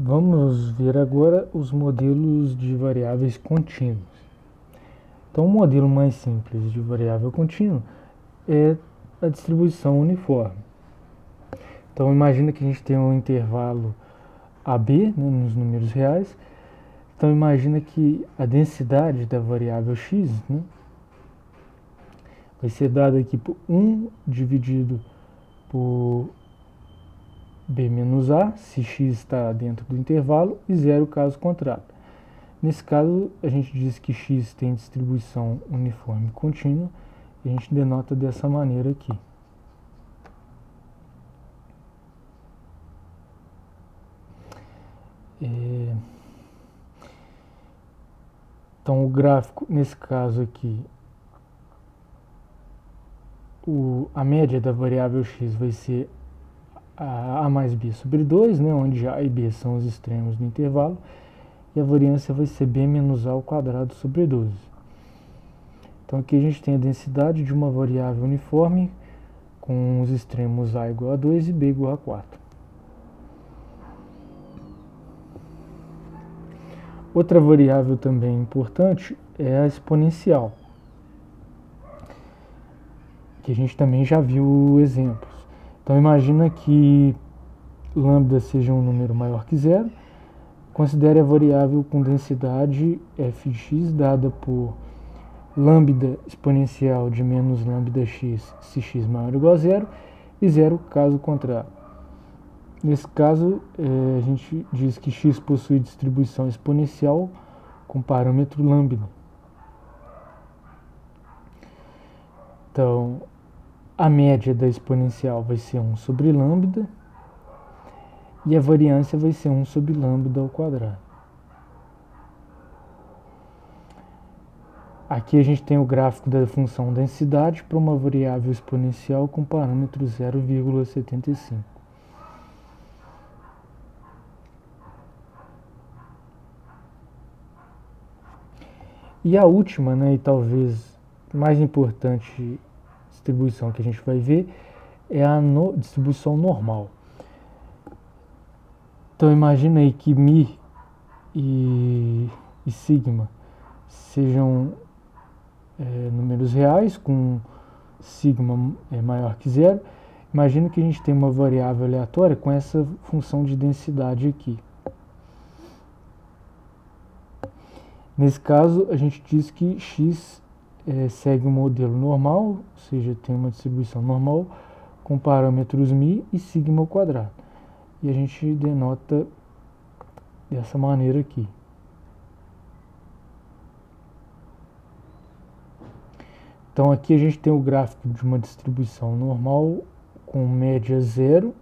Vamos ver agora os modelos de variáveis contínuos. Então, o modelo mais simples de variável contínua é a distribuição uniforme. Então, imagina que a gente tem um intervalo AB, né, nos números reais. Então, imagina que a densidade da variável x, né, vai ser dada aqui por 1 dividido por b menos a, se x está dentro do intervalo, e 0 caso contrário. Nesse caso, a gente diz que x tem distribuição uniforme contínua, e a gente denota dessa maneira aqui. Então, o gráfico, nesse caso aqui, a média da variável x vai ser a mais b sobre 2, né, onde a e b são os extremos do intervalo, e a variância vai ser b menos a ao quadrado sobre 12. Então aqui a gente tem a densidade de uma variável uniforme com os extremos a igual a 2 e b igual a 4. Outra variável também importante é a exponencial, que a gente também já viu exemplos. Então imagina que lambda seja um número maior que zero. Considere a variável com densidade f de x dada por lambda exponencial de menos lambda x se x maior ou igual a zero e zero caso contrário. Nesse caso, a gente diz que x possui distribuição exponencial com parâmetro lambda. Então, a média da exponencial vai ser 1 sobre lambda e a variância vai ser 1 sobre lambda ao quadrado. Aqui a gente tem o gráfico da função densidade para uma variável exponencial com parâmetro 0,75. E a última, né, e talvez mais importante distribuição que a gente vai ver é a distribuição normal. Então imagina aí que mi e sigma sejam números reais com sigma maior que zero. Imagina que a gente tem uma variável aleatória com essa função de densidade aqui. Nesse caso, a gente diz que x segue um modelo normal, ou seja, tem uma distribuição normal com parâmetros mi e sigma ao quadrado. E a gente denota dessa maneira aqui. Então aqui a gente tem o gráfico de uma distribuição normal com média 0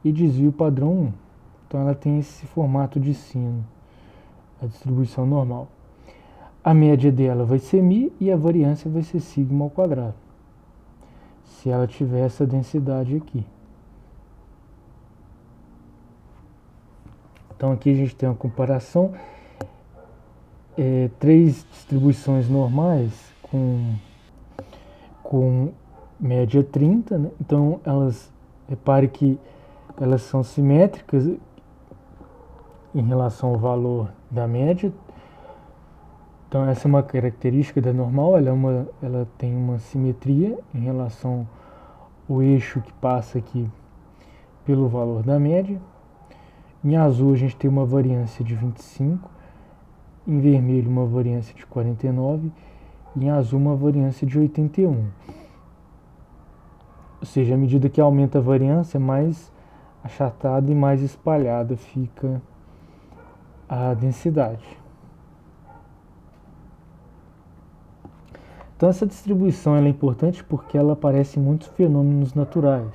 e desvio padrão 1. Então ela tem esse formato de sino, a distribuição normal. A média dela vai ser mi e a variância vai ser sigma ao quadrado, se ela tiver essa densidade aqui. Então aqui a gente tem uma comparação, três distribuições normais com média 30, né? Então repare que elas são simétricas em relação ao valor da média. Então essa é uma característica da normal, ela tem uma simetria em relação ao eixo que passa aqui pelo valor da média. Em azul a gente tem uma variância de 25, em vermelho uma variância de 49 e em azul uma variância de 81. Ou seja, à medida que aumenta a variância, mais achatada e mais espalhada fica a densidade. Então essa distribuição é importante porque ela aparece em muitos fenômenos naturais.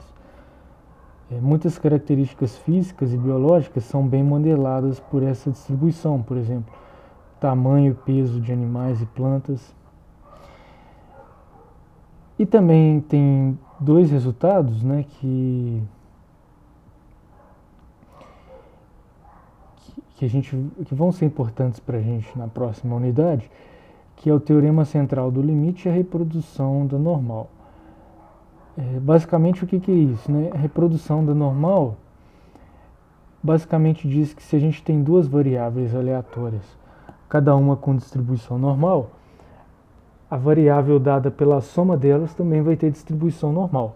Muitas características físicas e biológicas são bem modeladas por essa distribuição, por exemplo, tamanho e peso de animais e plantas. E também tem dois resultados, né, que vão ser importantes para a gente na próxima unidade, que é o teorema central do limite e a reprodução da normal. Basicamente, o que é isso, né? A reprodução da normal basicamente diz que se a gente tem duas variáveis aleatórias, cada uma com distribuição normal, a variável dada pela soma delas também vai ter distribuição normal.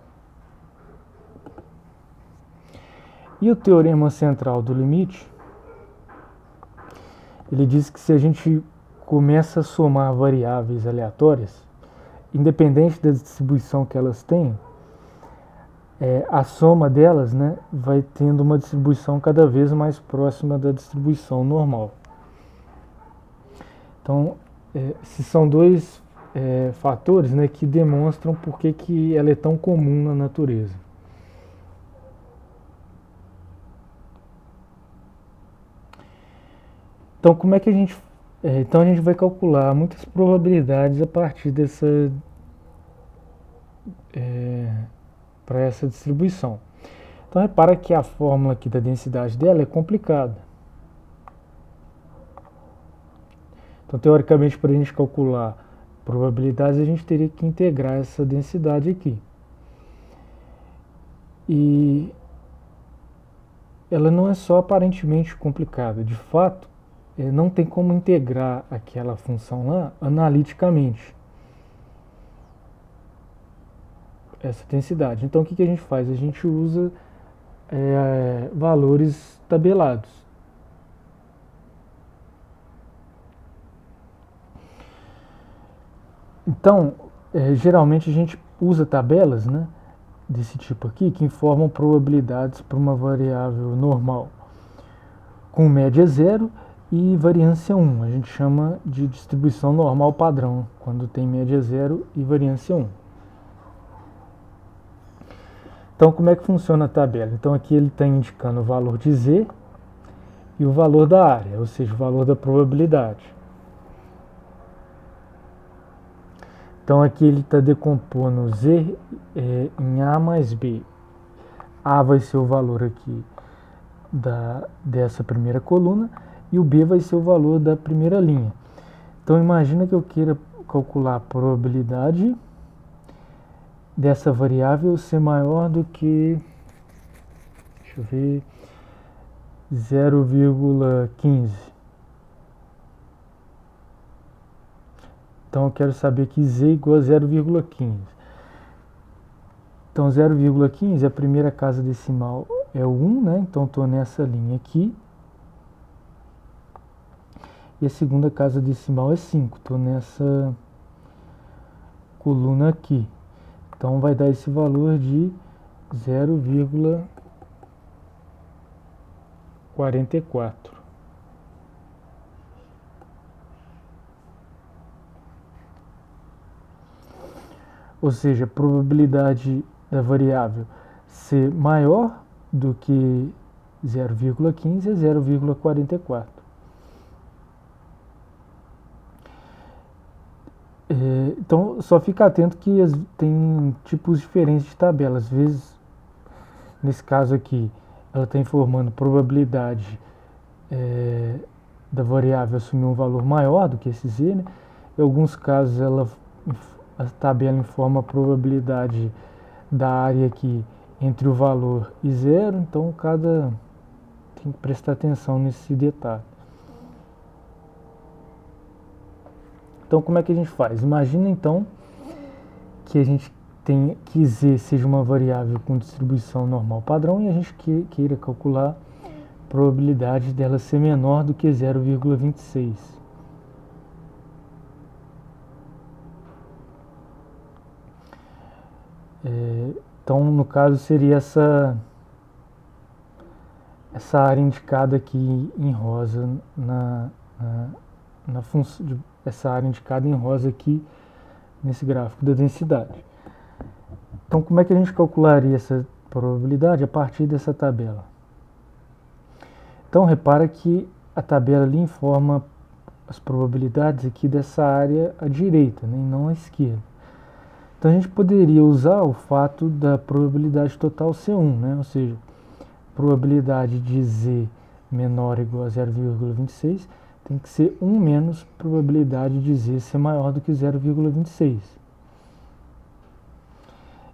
E o teorema central do limite, ele diz que se a gente começa a somar variáveis aleatórias, independente da distribuição que elas têm, a soma delas, né, vai tendo uma distribuição cada vez mais próxima da distribuição normal. Então, esses são dois fatores, né, que demonstram por que ela é tão comum na natureza. Então, como é que a gente então a gente vai calcular muitas probabilidades a partir dessa para essa distribuição. Então repara que a fórmula aqui da densidade dela é complicada. Então teoricamente, para a gente calcular probabilidades, a gente teria que integrar essa densidade aqui. E ela não é só aparentemente complicada, de fato, não tem como integrar aquela função lá analiticamente, essa densidade. Então o que a gente faz? A gente usa valores tabelados. Então, geralmente a gente usa tabelas, né, desse tipo aqui, que informam probabilidades para uma variável normal, com média 0 e variância 1. A gente chama de distribuição normal padrão, quando tem média 0 e variância 1. Então, como é que funciona a tabela? Então, aqui ele está indicando o valor de Z e o valor da área, ou seja, o valor da probabilidade. Então, aqui ele está decompondo Z em A mais B. A vai ser o valor aqui dessa primeira coluna e o B vai ser o valor da primeira linha. Então, imagina que eu queira calcular a probabilidade dessa variável ser maior do que, deixa eu ver, 0,15. Então eu quero saber que Z igual a 0,15. Então 0,15, a primeira casa decimal é o 1, né? Então estou nessa linha aqui. E a segunda casa decimal é 5, estou nessa coluna aqui. Então vai dar esse valor de 0,44. Ou seja, a probabilidade da variável ser maior do que 0,15 é 0,44. Então, só fica atento que tem tipos diferentes de tabela. Às vezes, nesse caso aqui, ela está informando probabilidade da variável assumir um valor maior do que esse Z, né? Em alguns casos, a tabela informa a probabilidade da área aqui entre o valor e 0, então tem que prestar atenção nesse detalhe. Então, como é que a gente faz? Imagina, então, que a gente tem que Z seja uma variável com distribuição normal padrão e a gente queira calcular a probabilidade dela ser menor do que 0,26. Então, no caso, seria essa área indicada aqui em rosa na função, essa área indicada em rosa aqui nesse gráfico da densidade. Então, como é que a gente calcularia essa probabilidade a partir dessa tabela? Então, repara que a tabela ali informa as probabilidades aqui dessa área à direita, né, e não à esquerda. Então, a gente poderia usar o fato da probabilidade total ser 1, né, ou seja, probabilidade de Z menor ou igual a 0,26 tem que ser 1 menos probabilidade de Z ser maior do que 0,26.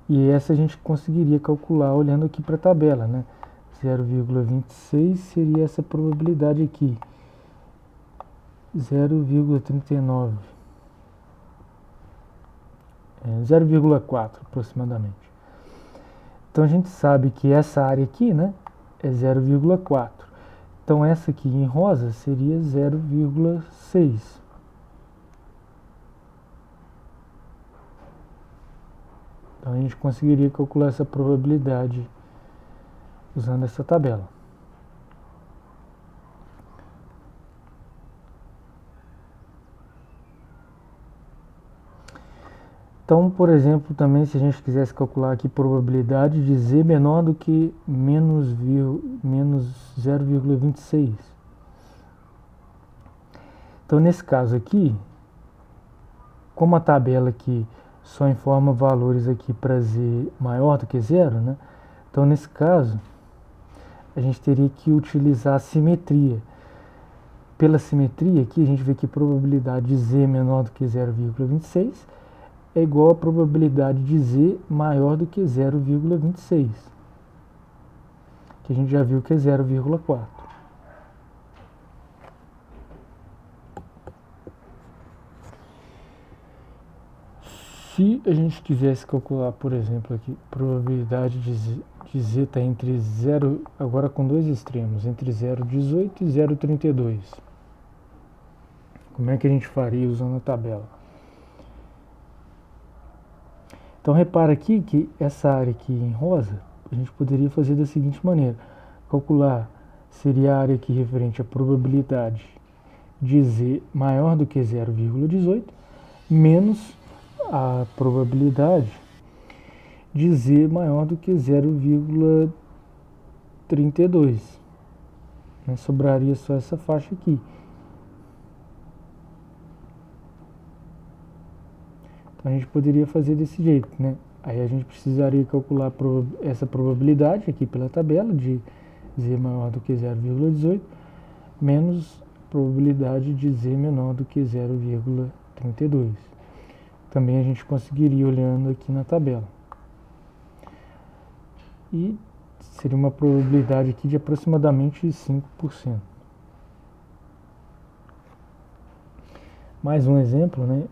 E essa a gente conseguiria calcular olhando aqui para a tabela, né? 0,26 seria essa probabilidade aqui, 0,39, 0,4 aproximadamente. Então a gente sabe que essa área aqui, né, é 0,4. Então essa aqui em rosa seria 0,6. Então a gente conseguiria calcular essa probabilidade usando essa tabela. Então, por exemplo, também se a gente quisesse calcular aqui probabilidade de z menor do que menos 0,26. Então, nesse caso aqui, como a tabela aqui só informa valores aqui para z maior do que zero, né? Então, nesse caso, a gente teria que utilizar a simetria. Pela simetria aqui, a gente vê que a probabilidade de z menor do que 0,26 é igual à probabilidade de z maior do que 0,26, que a gente já viu que é 0,4. Se a gente quisesse calcular, por exemplo, aqui, probabilidade de z está entre 0, agora com dois extremos, entre 0,18 e 0,32. Como é que a gente faria usando a tabela? Então repara aqui que essa área aqui em rosa, a gente poderia fazer da seguinte maneira. Calcular seria a área aqui referente à probabilidade de z maior do que 0,18 menos a probabilidade de z maior do que 0,32. Sobraria só essa faixa aqui. A gente poderia fazer desse jeito, né? Aí a gente precisaria calcular essa probabilidade aqui pela tabela de z maior do que 0,18 menos probabilidade de z menor do que 0,32. Também a gente conseguiria olhando aqui na tabela. E seria uma probabilidade aqui de aproximadamente 5%. Mais um exemplo, né?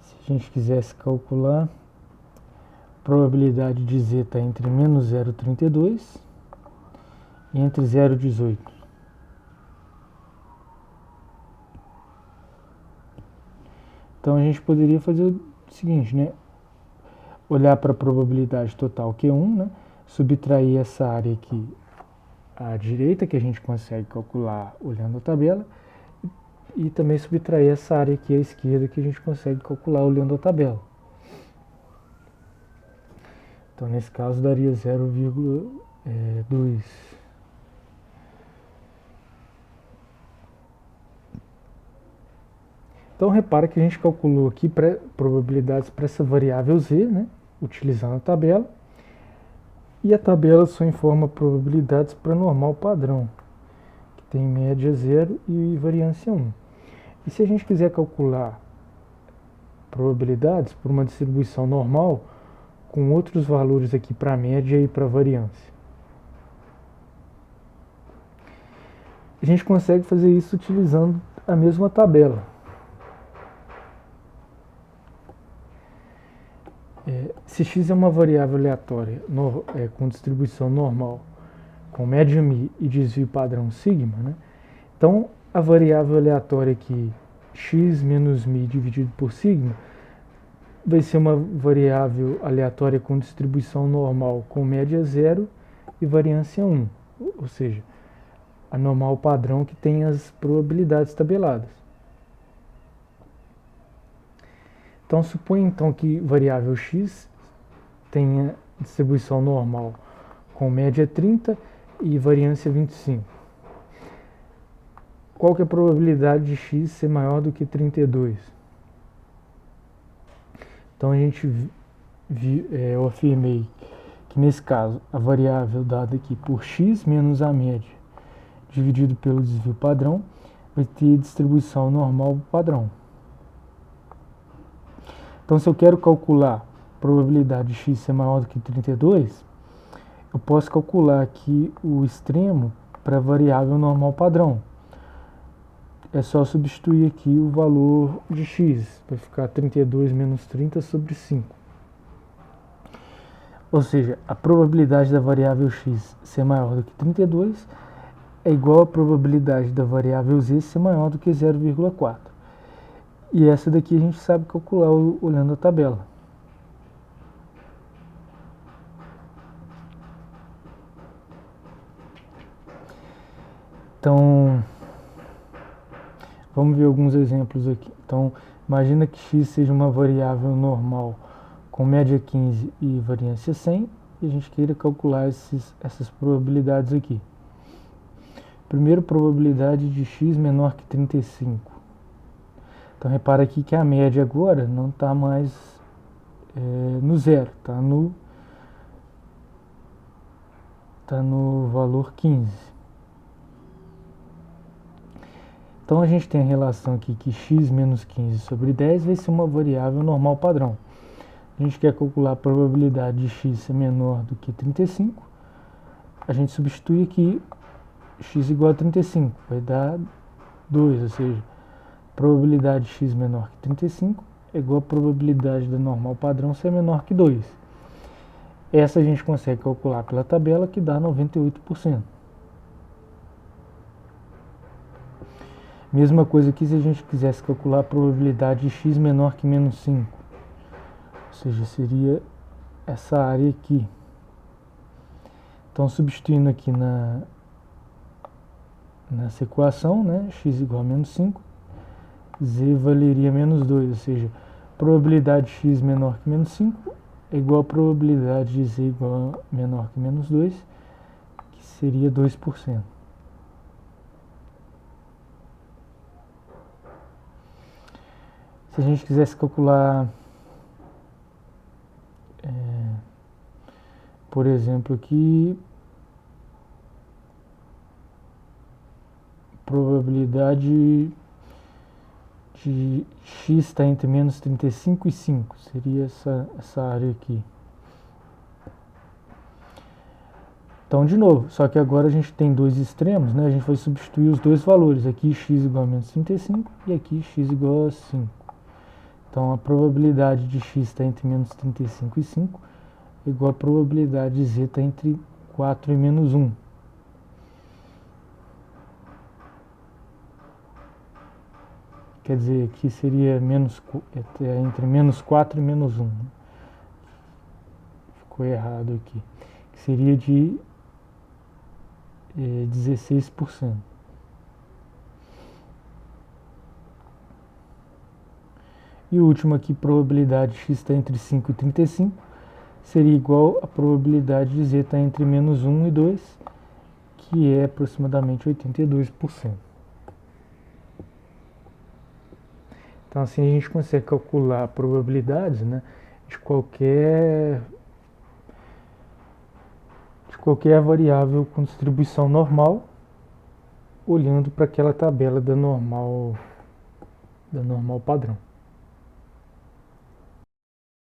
Se a gente quisesse calcular, a probabilidade de z está entre menos 0,32 e entre 0,18. Então a gente poderia fazer o seguinte, né? Olhar para a probabilidade total Q1, né? Subtrair essa área aqui à direita, que a gente consegue calcular olhando a tabela, e também subtrair essa área aqui à esquerda, que a gente consegue calcular olhando a tabela. Então, nesse caso, daria 0,2. Então, repara que a gente calculou aqui probabilidades para essa variável z, né, utilizando a tabela, e a tabela só informa probabilidades para normal padrão, que tem média 0 e variância 1. E se a gente quiser calcular probabilidades por uma distribuição normal, com outros valores aqui para a média e para a variância, a gente consegue fazer isso utilizando a mesma tabela. Se x é uma variável aleatória com distribuição normal, com média μ e desvio padrão sigma, né? Então a variável aleatória aqui, x menos μ dividido por sigma, vai ser uma variável aleatória com distribuição normal com média 0 e variância 1, ou seja, a normal padrão que tem as probabilidades tabeladas. Então suponha então que variável x tenha distribuição normal com média 30 e variância 25. Qual que é a probabilidade de x ser maior do que 32? Então a gente eu afirmei que nesse caso a variável dada aqui por x menos a média dividido pelo desvio padrão vai ter distribuição normal padrão. Então se eu quero calcular a probabilidade de x ser maior do que 32, eu posso calcular aqui o extremo para a variável normal padrão. É só substituir aqui o valor de x, vai ficar 32 menos 30 sobre 5. Ou seja, a probabilidade da variável x ser maior do que 32 é igual à probabilidade da variável z ser maior do que 0,4. E essa daqui a gente sabe calcular olhando a tabela. Então, vamos ver alguns exemplos aqui. Então, imagina que x seja uma variável normal com média 15 e variância 100, e a gente queira calcular essas probabilidades aqui. Primeiro, probabilidade de x menor que 35. Então, repara aqui que a média agora não está mais no zero, está no valor 15. Então a gente tem a relação aqui que x menos 15 sobre 10 vai ser uma variável normal padrão. A gente quer calcular a probabilidade de x ser menor do que 35. A gente substitui aqui x igual a 35, vai dar 2, ou seja, a probabilidade de x menor que 35 é igual a probabilidade da normal padrão ser menor que 2. Essa a gente consegue calcular pela tabela, que dá 98%. Mesma coisa aqui se a gente quisesse calcular a probabilidade de x menor que menos 5. Ou seja, seria essa área aqui. Então, substituindo aqui nessa equação, né, x igual a menos 5, z valeria menos 2, ou seja, probabilidade de x menor que menos 5 é igual a probabilidade de z igual a menor que menos 2, que seria 2%. Se a gente quisesse calcular, por exemplo, aqui, probabilidade de x está entre menos 35 e 5, seria essa área aqui. Então, de novo, só que agora a gente tem dois extremos, né? A gente vai substituir os dois valores, aqui x igual a menos 35 e aqui x igual a 5. Então, a probabilidade de x está entre menos 35 e 5 é igual a probabilidade de z está entre 4 e menos 1. Quer dizer, aqui seria entre menos 4 e menos 1. Ficou errado aqui. Que seria de 16%. E o último aqui, probabilidade de x está entre 5 e 35, seria igual a probabilidade de z estar entre menos 1 e 2, que é aproximadamente 82%. Então, assim a gente consegue calcular probabilidades, né, de qualquer variável com distribuição normal, olhando para aquela tabela da normal padrão.